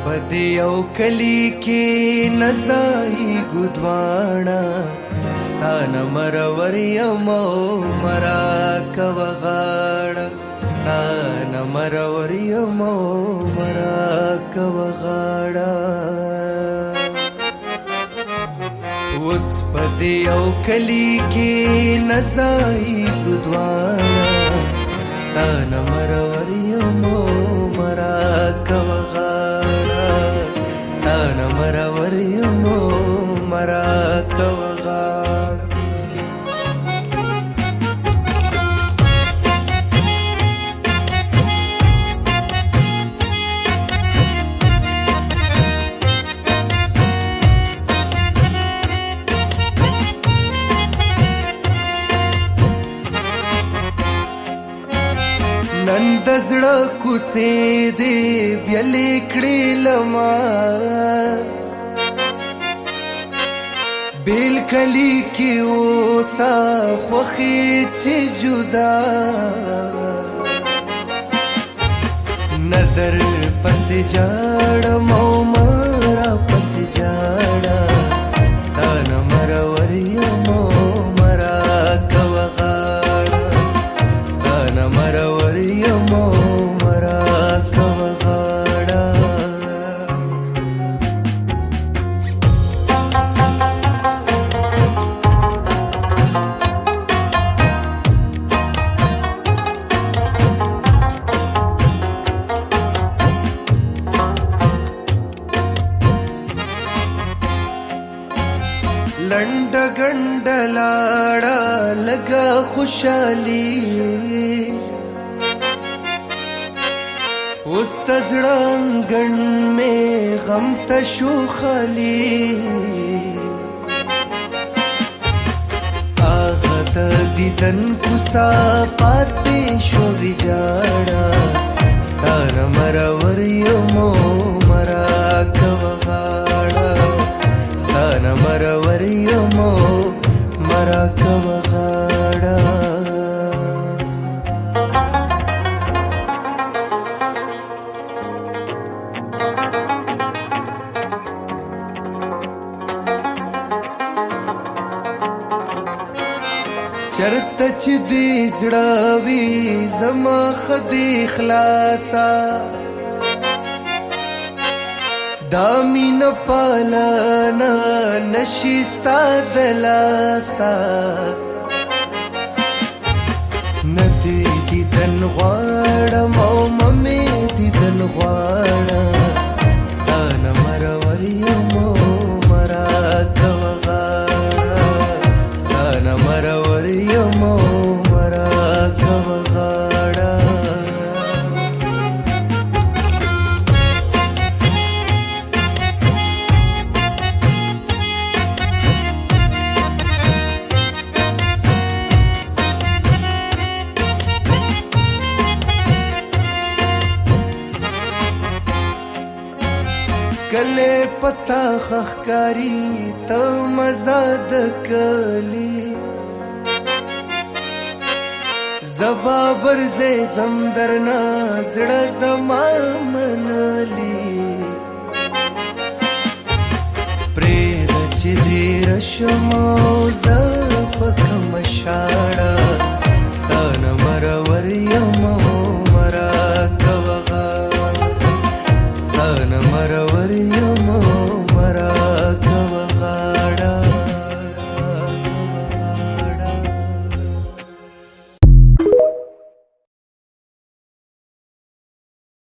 پدې یو کلی کې نزای ګدوانا ستانه مرور یم مرا کوغاړه ستانه مرور یم مرا کوغاړه اوس پدې یو کلی کې نزای ګدوانا ستانه مرور یم مرا کوغاړه ستانه مرور یم مرا کوغاړه نن د زړه کوڅې دې بیلې کړې لما بیل کلی کې اوسه خوښې چې جدا نه در پسې جاړم او مرا پسې جاړه ستانه مرور یم مرا کوغاړه ستانه مرور یم مرا کوغاړه لنډ ګنډ لاړه لګه خوشالي اوس د زړه انګڼ مې غم ته شو خالي هغه د دیدن کوڅه پاتې شو ویجاړه ستانه مرور یم مرا کوغاړه ستانه مرور یم مرا کوغاړه چرته چې دې زړه وي زما خدي خلاصا دا مینه پالنه نشي ستا د لاسه نه دې دیدن غواړم او ممې دیدن غواړم ستانه مرور یم مرا کوغاړه ستانه مرور یم مرا کوغاړه کله پتا خخکاری ته مزه د کلی زبا برزه زم درنا زړه زما منلی پرېږده چې دې رشم او زه په کومه شاړه ستانه مرور یم مرا کوغاړه ستانه مرور یم